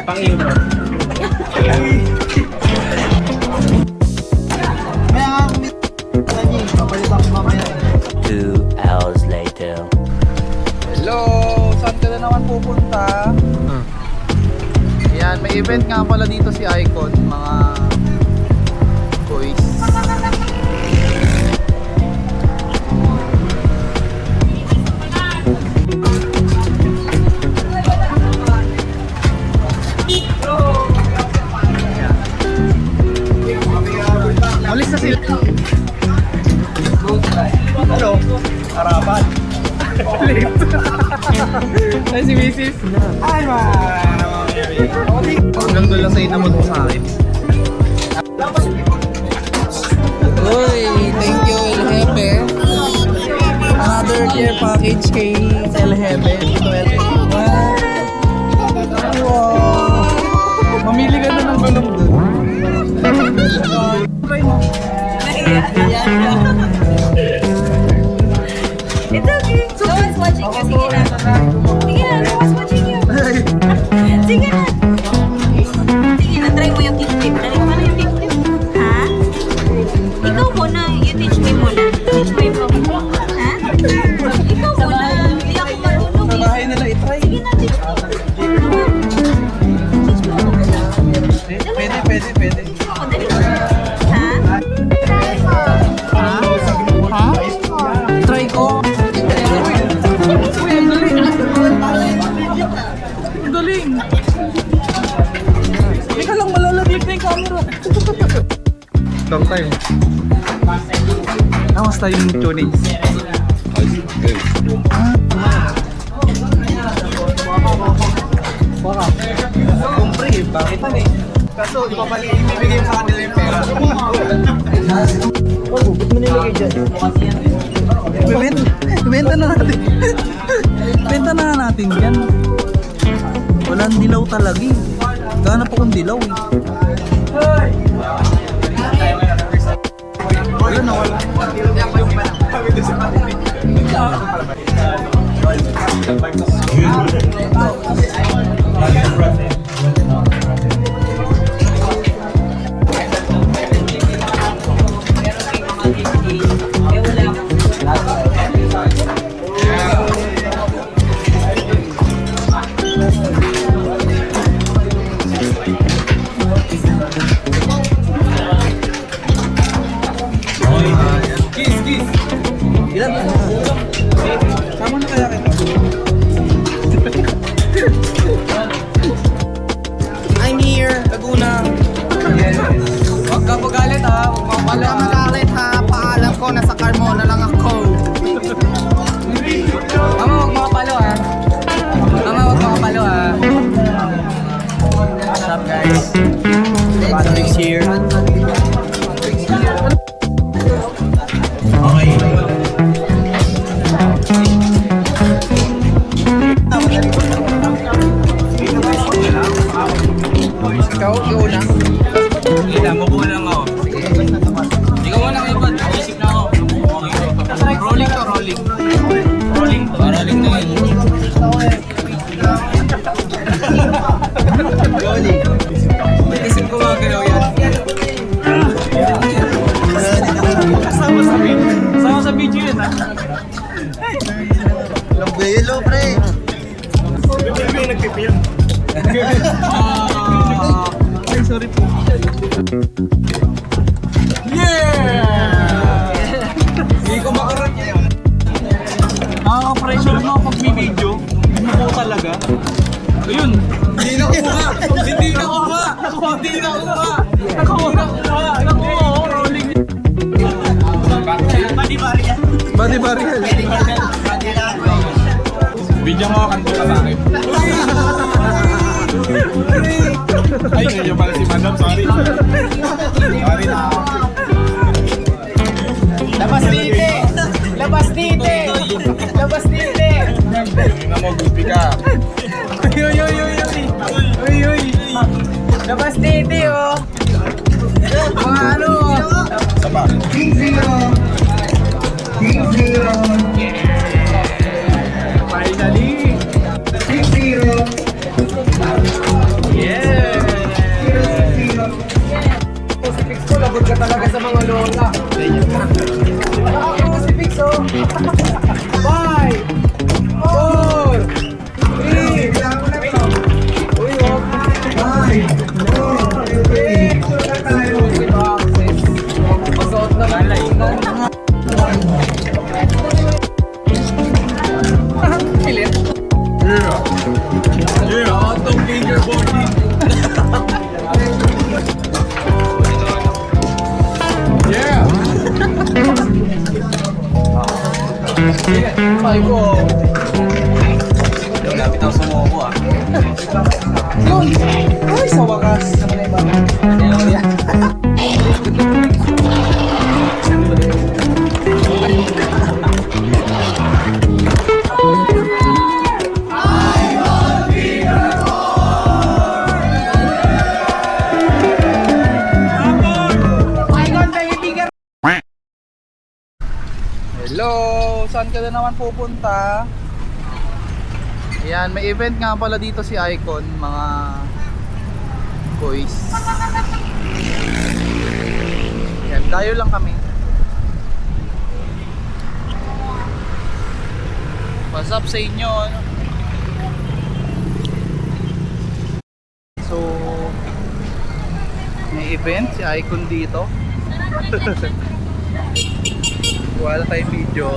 Pang-imo. Kaya nga kumit. Papalitan ko mamaya. 2 hours later. Hello! Saan ka na naman pupunta? Yan, may event nga pala dito si Icon, mga boys. Alis na sila. Hello? Harapan. Ay, si Mrs. Ay, hanggang doon lang sa inamod mo sa akin. Uy, thank you El Jefe. Another care package kay El Jefe. Wow. Mamili ka na ng gulong doon. Try mo. It's okay. No one's watching you. Sige na. Sige na. No one's watching you. Sige na. Sige na. Try mo yung kick-flip. Dali mo na yung kick-flip. Ha? Ikaw muna. You teach me muna. Teach me mo. Ha? Ikaw muna. Hindi ako marunong. Sa bahay nila itry. Sige na. Teach me. Teach me mo. Pwede. Ako, dali mo. Ha? Ha? Try ko. Uy, ang galing. Ang galing. Teka lang, malalaglag na yung camera. Long time. Kamusta yung tuning? Baka. Kumpre, bakit eh? Kaso, ibibigay mo sa kanila yung pera. Ba't mo nilagay dyan? Benta na natin. Benta na natin yan. Walang dilaw talaga eh. Ganap akong dilaw eh. Wala na wala. Sama na kaya kita? I'm here, Laguna. Huwag ka magalit ha, huwag ka magalit ha. Paalam ko, nasa Carmona lang ako. Mama, huwag makapalo ha. Mama, huwag makapalo ha. What's up guys? Patrick's here. Ikaw, iuna. Hindi, mabuo lang ako. Ikaw mo lang iba, isip na ako. Rolling to, rolling. Rolling to. Rolling na yun. Isip ko mga galaw yan. Sama sa video yun ha. Hello, pre. Hindi yung nagpipil. Ay, sorry po. Yeah! Hindi ko makaroon yan. Nakaka-pressure mo pag may video. Hindi mo talaga. Ayun. Hindi na kuha. Hindi na kuha. Hindi na kuha. Nakuha. Rolling. Badi-bari yan. Badi-bari yan. Video mo, kanto ka sa akin. Ay, ngayon pala si Madam. Sorry. Sorry na. Labas dite! Labas dite! Labas dite! Hindi na mo, gupi ka. Uy! Labas dite, oh! Mga ano? Saba. Finally! 6-0. Yeah. Ay ko. Gamit ang sumuko ah. Yun! Ay, sa wakas. Hello! Saan ka na naman pupunta? Ayan, may event nga pala dito si Icon, mga boys. Ayan, dayo lang kami. What's up sa inyo? Ano? So, may event si Icon dito. Wala tayong video.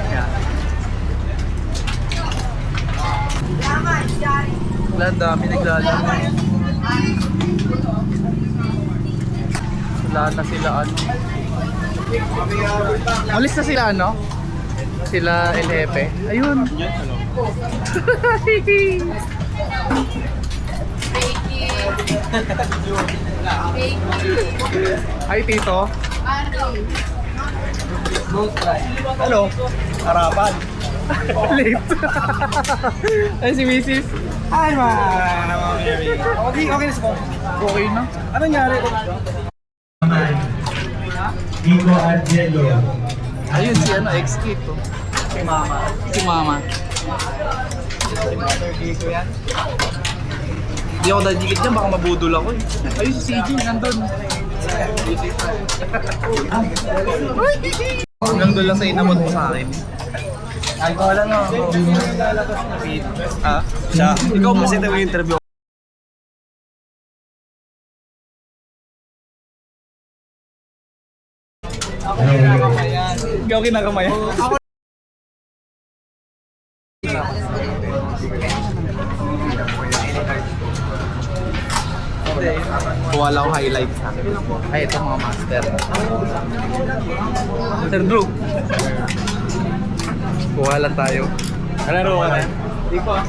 Ayan. Wala, dami naglalaro. Wala na sila ano. Alis na sila ano? Sila El Jefe. Ayun. Hi Tito. Hello. Harapan. Late. Ay si Mrs. Hi ma. Okay, okay na sa Okay na. Ano nangyari? Nico Angelo. Ayun si ano, ex-kid to. Si mama. Si Mama. Si mother dito yan. Hindi ako dadikit dyan, baka mabudol ako eh. Ayun si CJ, nandun. Hanggang doon lang sa inamot mo sa akin. Ay, wala nga ako. Ah? Siya. Ikaw mo. Kasi ito yung interview. Ikaw kinakamayan. Kuha lang ako highlights ha. Ay, ito mga master. Master Drew. Kuha lang tayo. Kalaro ka na? Hindi ko ah.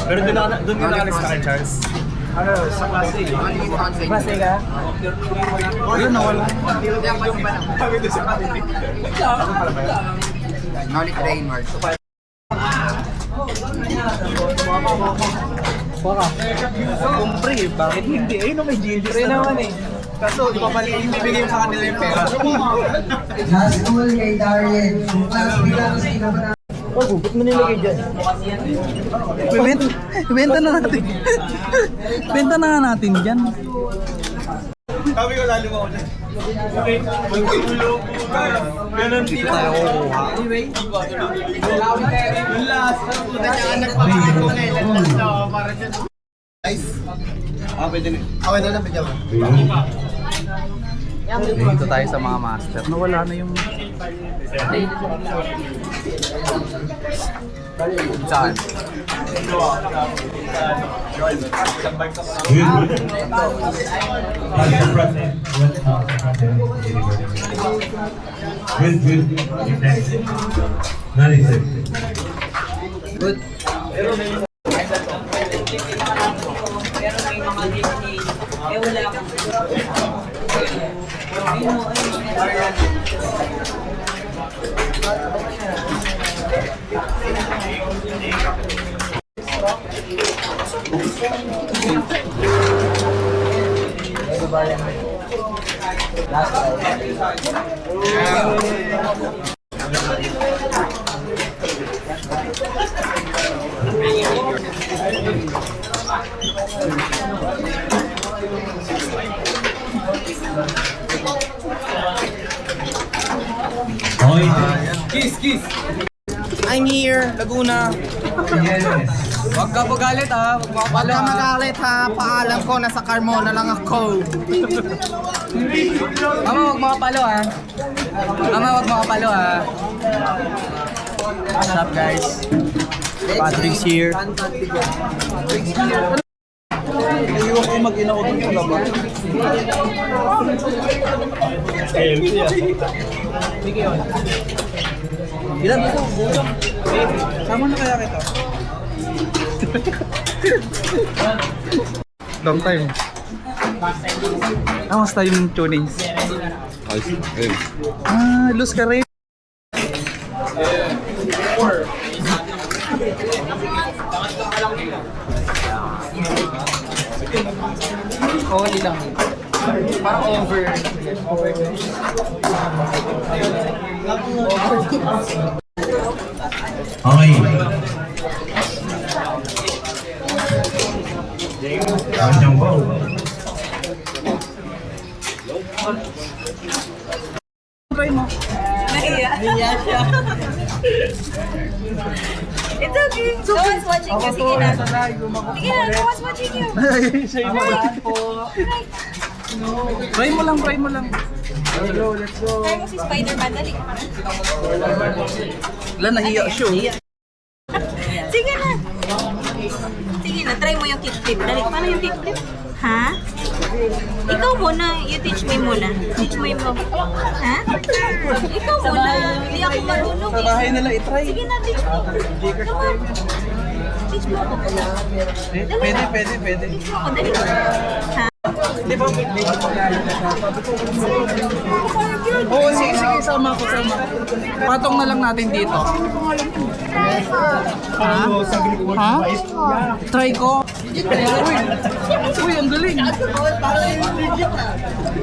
Pero doon ka nakalis na kay Charles. Ano, sa klase. Klase ka? Wala na, wala. Kami doon sa klase. Knowledge Raymart. Baka. Kumpre, bakit hindi? Ayun na may GLG naman eh. Kaso, ipapaliin, bibigay mo sa kanila yung pera. Last school kay Darien. Last bilang sino ba na? Oh, ba't mo nilagay dyan? Benta na natin. Benta na natin dyan. Sabi ko, lalo mo ako dyan. Okay, magtulog po ka. Ganun Dito tayo kukuha. Yung last, puta niya anak pa ko ngayon. Last na, para dyan. Nice. Ah, pwede na. Okay na lang, bigyan mo. Dito tayo sa mga master. Nawala na yung... Saan? Good. Next. 96. Good. Okay. Kiss. I'm here, Laguna. Yes. Huwag ka magalit ha. Huwag ka magalit ha. Paalam ko, nasa Carmona lang ako. Mama, huwag makapalo ha. Mama, huwag makapalo ha. What's up, guys? Patrick's here. ko mag-ina ko dun sa labas. Healthy ah. Ilan dito? Sama na kaya kita? Long time. Kamusta yung tunings? Loose ka rin. Only lang. Parang over. Okay. Panjang bau. Nahiya siya. It's okay. No one's watching you. Sige na. Sige na, no one's watching you. Try mo lang, try mo lang. Try mo si Spider-Man. Dali. Wala, nahiya siya. Sige na. Sige na, try mo yung kickflip. Dali, paano yung kickflip? Ha? Ikaw muna, you teach me muna. Teach mo mo. Ha? Ikaw muna. Hindi ako marunong eh. Bahay nila itry. Sige na, teach me. Come on. Teach mo ako. Pwede. Teach mo ako, dali. Ha? Di ba? Oo, sige, sama ko. Patong na lang natin dito. Ha? Try ko. Uy, ang galing.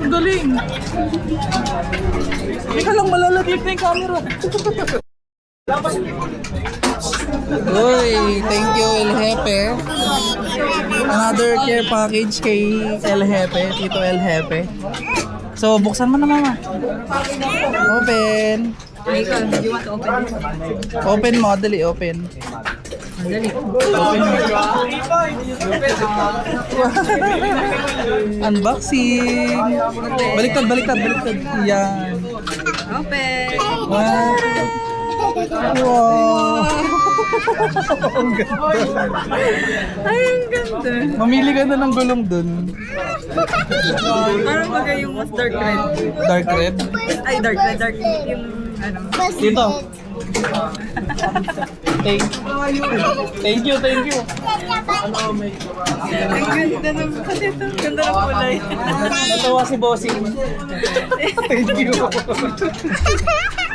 Ang galing. Teka lang, malalaglag na yung camera. Uy, thank you El Jefe. Another care package kay El Jefe, Tito El Jefe. So, buksan mo na mama. Open. You want to open this? Open mo, dali, open. Unboxing. Baliktad. Yan. Open. Wow. Wow. Ang ganda. Ay, ang ganda. Mamili ka na ng gulong dun. Parang bagay yung mas dark red. Dark red. Ay, dark red. Dark yung ano. Dito. Thank you. Ang ganda ng kasi ito. Ang ganda ng kulay. Natawa si Bossing. Thank you.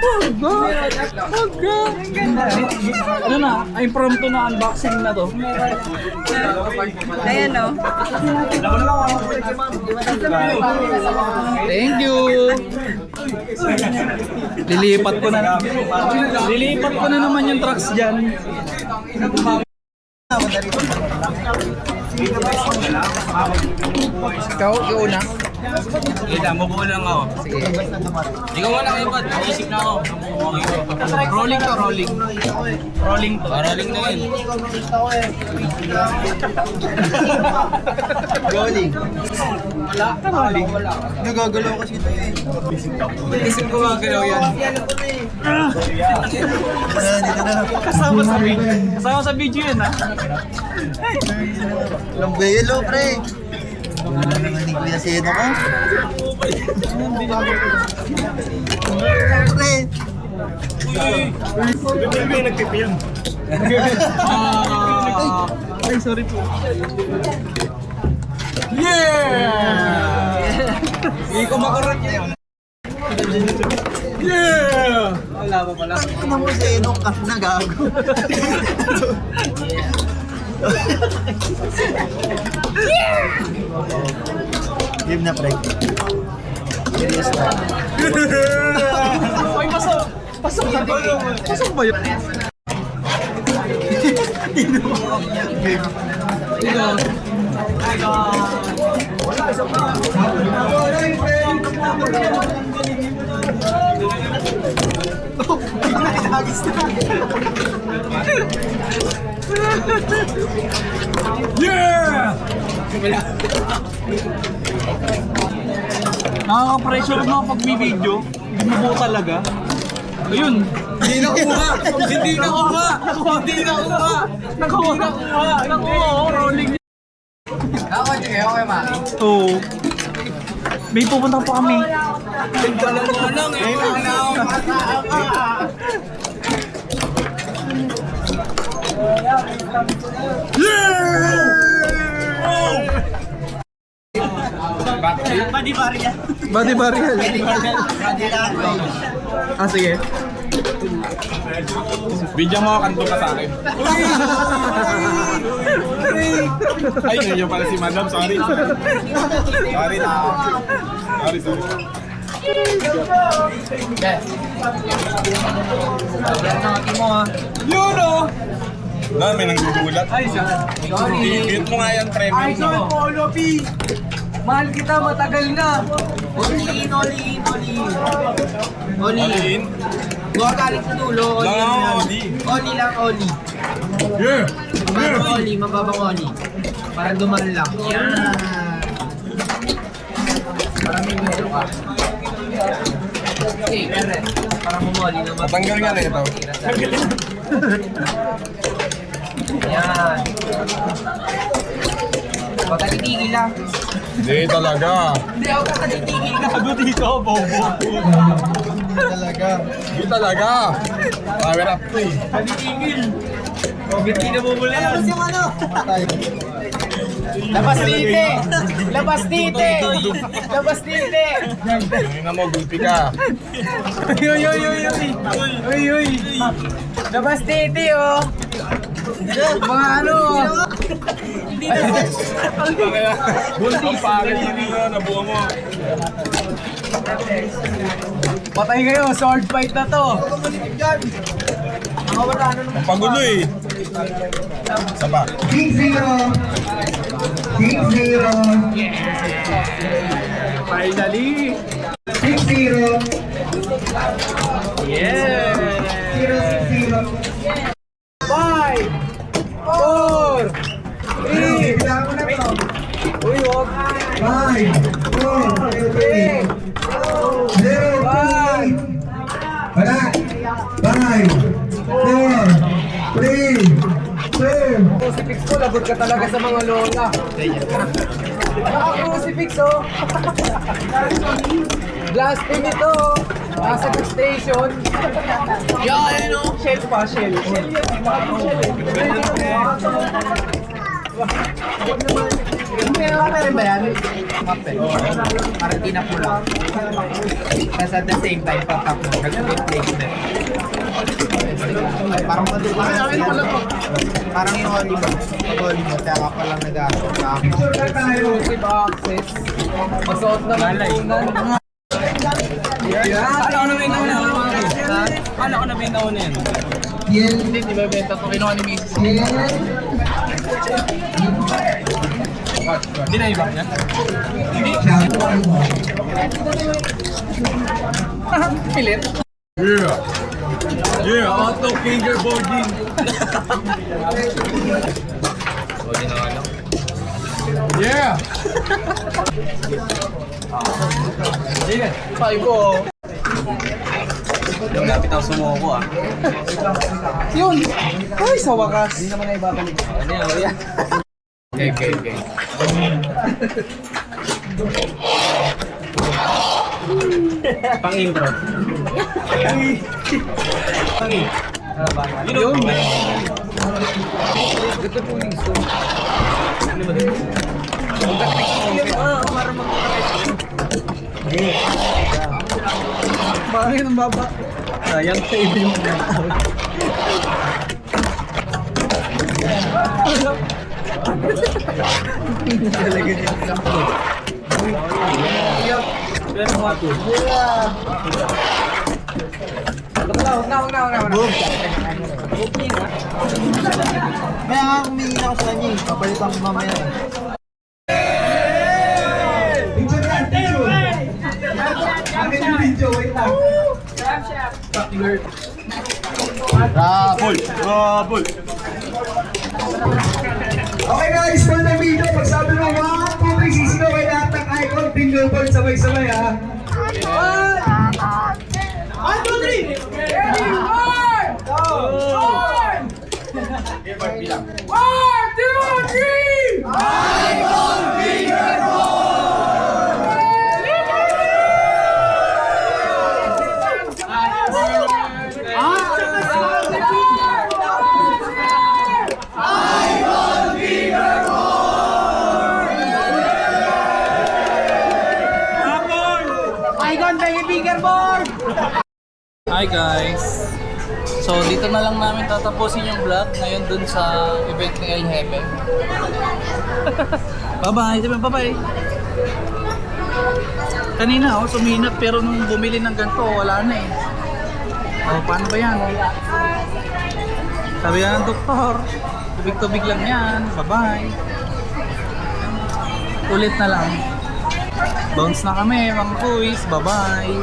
Ang ganda. Ano na? Impromptu na unboxing na to. Ayan o. Thank you. Lilipat ko na naman yung trucks dyan. Ikaw, una. Kita, mabuo lang ako. Sige. Ikaw wala kayo ba? Isip na ako. Rolling to. Rolling na yun. Rolling. Nagagalaw kasi ito eh. Isip ko magagalaw yan. Kasama sa video yun ha. Lambelo, pre. Wala naman ni Kuya Seno ko. Pre. Ay, sorry po. Yeah! Hindi ko makarot yan. Yeah! Wala pa pala. Ano mo Seno ka na gago? Game na, pre. Serious na. Ay, pasok na ba? Pasok ba yun? Yeah! Nakaka-pressure mo pag may video. Hindi mo buo talaga. Ayun. Hindi na kuha. Nakuha. Rolling. Sige, okay, Maki. Oo. May pupunta pa kami. Body burial. Ah, sige. Bigyan mo kanto ka sa akin. Ay, ngayon pala si Madam. Sorry. Sorry na. Sorry. Yun o! Dami nang gugulat. Ay, i-mute mo nga yan, premium mo. Mahal kita, matagal na. All in. Gawa galing sa dulo, Oli Lang ako, lang. Oli. Oli lang, Oli. Yeah! Mababang Oli, mababang Oli. Parang duman lang. Yan. Okay, pere. Parang mumoli na Matanggal nga rito. Yan. Pagkatitigil lang. Hindi talaga. Hindi ako kakatitigil ka. Sago dito, bobo. Hindi talaga. Power up to eh. Hindi na bumuli yan. Labas dite! Labas dite! Labas dite! Ngayon na mo, gulpi ka. Uy. Labas dite, oh! Mga ano? Ang pangit dito, nabuo mo. Patay kayo, sword fight na to! Ang pagulo eh. Isa pa. Team 0. Team 0. Finally. Team 0. Yeah. 0-6-0. 5! 4! Bilang mo na to. Uy, wag! 5, 4, 0, 2, wala. 5, 4, 3, 2, Crucifix ko, lagot ka talaga sa mga lola. Naka-crucifix, oh! Blasphemy ito, oh! Nasa gas station. Yan, oh! Shell pa, shell. Shell yan, shell eh. Kapel ba yan? Kapel. Parang tinapula. Tapos at the same time, pagkap mo, nag-replacement. Parang yung Oli mo. Oli mo, kaya ka palang nag-aaral ka. Exclusive access. Masuot na malunan. Kala ko na may nauna. Kala ko na may nauna yan. Yel, Hindi ba benta to? Kinuha ni Mrs. Yel, Hindi na ibang yan. Pilit. Yeah. Yeah, auto fingerboarding. Yeah. Sabi ko, Lapit ako sumuko ah. yun. Ay, sa wakas. Hindi naman na ibabalik. Ano yan? Okay. Pang-intro. Yun. Ito po yung gusto. Bakit ang baba? Sayang sa iba yung Huwag na. Kaya nga kumingin ako sa kanya eh. Papalitan ko mamaya eh. Video na, video. Akin yung video, wait lang. Rabol. Okay guys, for the video, pag sabi mo 1, 2, 3, sisigaw kayo lahat ng icon, finger board, sabay-sabay ha. 1, 2, 3! Ready, 1! 1! 1, 2, 3! Icon Icon, thank you, fingerboard! Hi guys! So dito na lang namin tatapusin yung vlog ngayon dun sa event ni El Jefe. Bye-bye! Sabi bye-bye! Kanina suminat pero nung bumili ng ganito wala na eh. Paano ba yan? Sabi nga ng doktor, tubig-tubig lang yan. Bye-bye! Ulit na lang. Bounce na kami mga boys. Bye-bye!